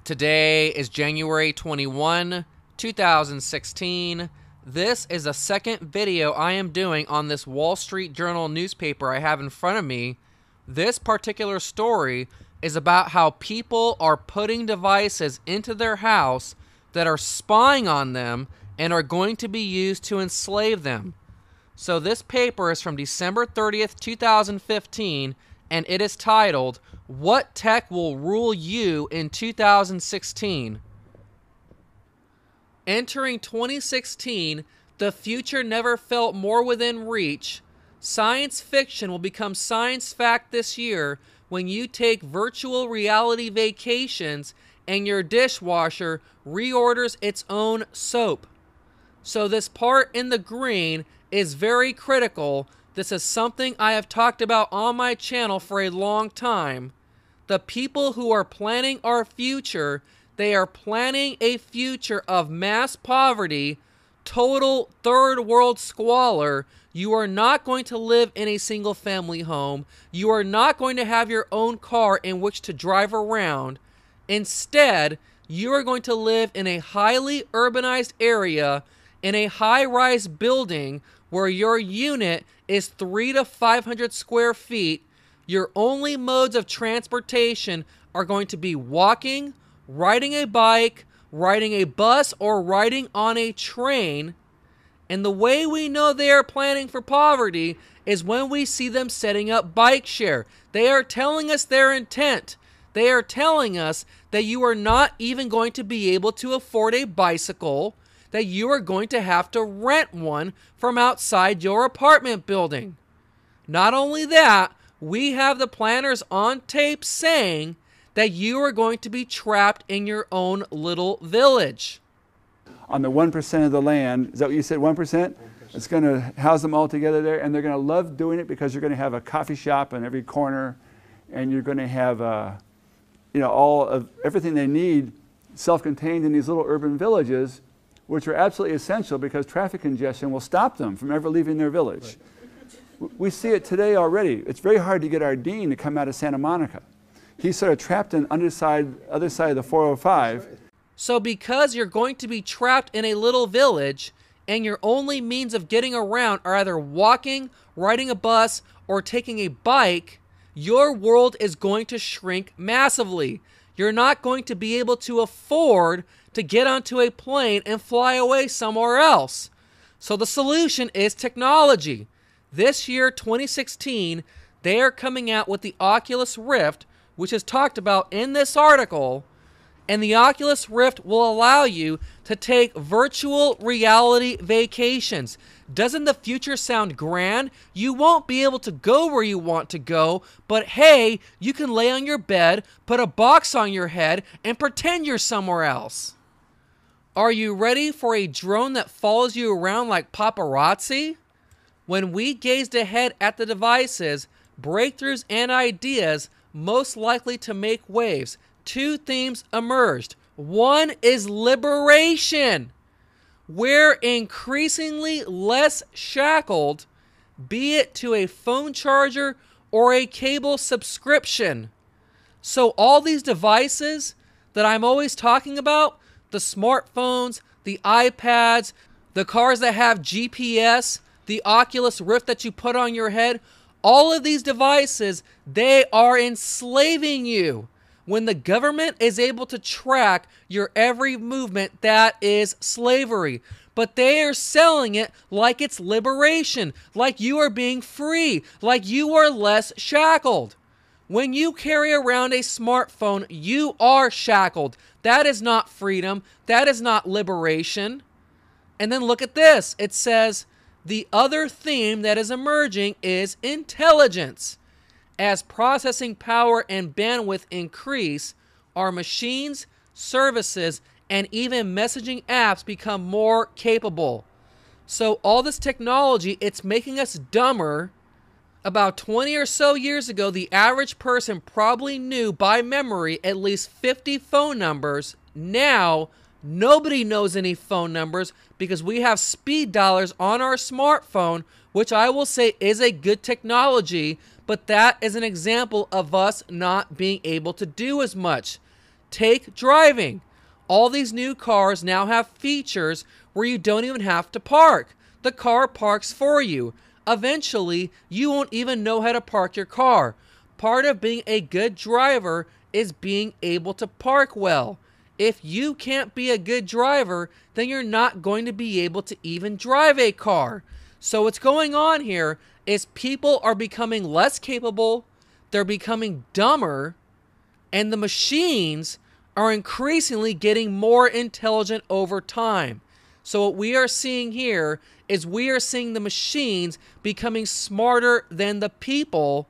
Today is January 21, 2016. This is the second video I am doing on this Wall Street Journal newspaper I have in front of me. This particular story is about how people are putting devices into their house that are spying on them and are going to be used to enslave them. So this paper is from December 30th, 2015, and it is titled, "What Tech Will Rule You in 2016?" Entering 2016, the future never felt more within reach. Science fiction will become science fact this year when you take virtual reality vacations and your dishwasher reorders its own soap. So this part in the green is very critical. This is something I have talked about on my channel for a long time. The people who are planning our future, they are planning a future of mass poverty, total third world squalor. You are not going to live in a single family home. You are not going to have your own car in which to drive around. Instead, you are going to live in a highly urbanized area in a high-rise building where your unit is 300 to 500 square feet. Your only modes of transportation are going to be walking, riding a bike, riding a bus, or riding on a train. And the way we know they are planning for poverty is when we see them setting up bike share. They are telling us their intent. They are telling us that you are not even going to be able to afford a bicycle, that you are going to have to rent one from outside your apartment building. Not only that, we have the planners on tape saying that you are going to be trapped in your own little village. On the 1% of the land, is that what you said, 1%? It's going to house them all together there, and they're going to love doing it because you're going to have a coffee shop in every corner, and you're going to have all of everything they need self-contained in these little urban villages, which are absolutely essential because traffic congestion will stop them from ever leaving their village. Right. We see it today already. It's very hard to get our dean to come out of Santa Monica. He's sort of trapped on the other side of the 405. Right. So because you're going to be trapped in a little village and your only means of getting around are either walking, riding a bus, or taking a bike, your world is going to shrink massively. You're not going to be able to afford to get onto a plane and fly away somewhere else. So the solution is technology. This year, 2016, they are coming out with the Oculus Rift, which is talked about in this article, and the Oculus Rift will allow you to take virtual reality vacations. Doesn't the future sound grand? You won't be able to go where you want to go, but hey, you can lay on your bed, put a box on your head, and pretend you're somewhere else. Are you ready for a drone that follows you around like paparazzi? When we gazed ahead at the devices, breakthroughs, and ideas most likely to make waves, two themes emerged. One is liberation. We're increasingly less shackled, be it to a phone charger or a cable subscription. So all these devices that I'm always talking about, the smartphones, the iPads, the cars that have GPS, the Oculus Rift that you put on your head, all of these devices, they are enslaving you. When the government is able to track your every movement, that is slavery. But they are selling it like it's liberation, like you are being free, like you are less shackled. When you carry around a smartphone, you are shackled. That is not freedom. That is not liberation. And then look at this. It says, the other theme that is emerging is intelligence. As processing power and bandwidth increase, our machines, services, and even messaging apps become more capable. So all this technology, it's making us dumber. About 20 or so years ago, the average person probably knew by memory at least 50 phone numbers. Now, nobody knows any phone numbers because we have speed dialers on our smartphone, which I will say is a good technology, but that is an example of us not being able to do as much. Take driving. All these new cars now have features where you don't even have to park. The car parks for you. Eventually, you won't even know how to park your car. Part of being a good driver is being able to park well. If you can't be a good driver, then you're not going to be able to even drive a car. So what's going on here is people are becoming less capable, they're becoming dumber, and the machines are increasingly getting more intelligent over time. So what we are seeing here is we are seeing the machines becoming smarter than the people,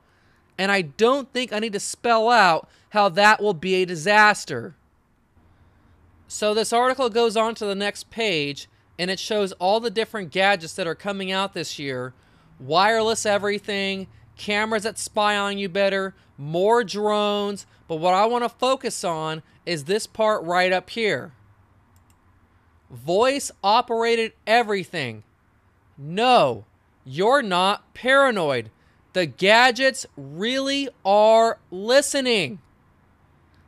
and I don't think I need to spell out how that will be a disaster. So this article goes on to the next page, and it shows all the different gadgets that are coming out this year. Wireless everything, cameras that spy on you better, more drones. But what I want to focus on is this part right up here. Voice operated everything. No, you're not paranoid. The gadgets really are listening.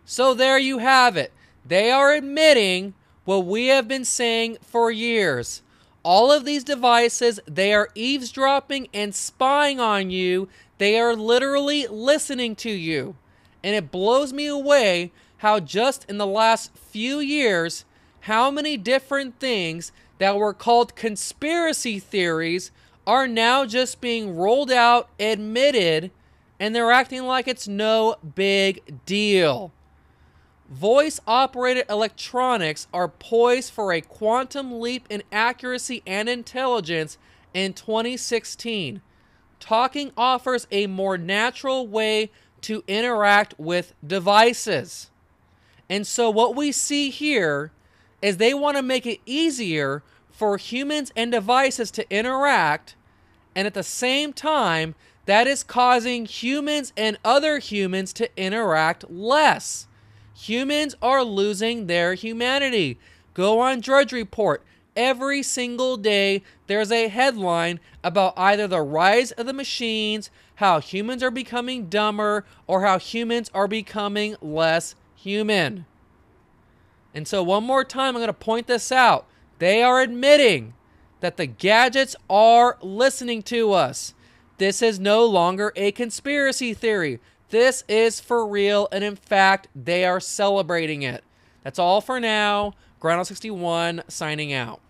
So there you have it. They are admitting what we have been saying for years. All of these devices, they are eavesdropping and spying on you. They are literally listening to you. And it blows me away how just in the last few years, how many different things that were called conspiracy theories are now just being rolled out, admitted, and they're acting like it's no big deal. Voice-operated electronics are poised for a quantum leap in accuracy and intelligence in 2016. Talking offers a more natural way to interact with devices. And so what we see here is they want to make it easier for humans and devices to interact, and at the same time, that is causing humans and other humans to interact less. Humans are losing their humanity. Go on Drudge Report. Every single day, there's a headline about either the rise of the machines, how humans are becoming dumber, or how humans are becoming less human. And so one more time, I'm going to point this out. They are admitting that the gadgets are listening to us. This is no longer a conspiracy theory. This is for real, and in fact, they are celebrating it. That's all for now. Groundhog 61 signing out.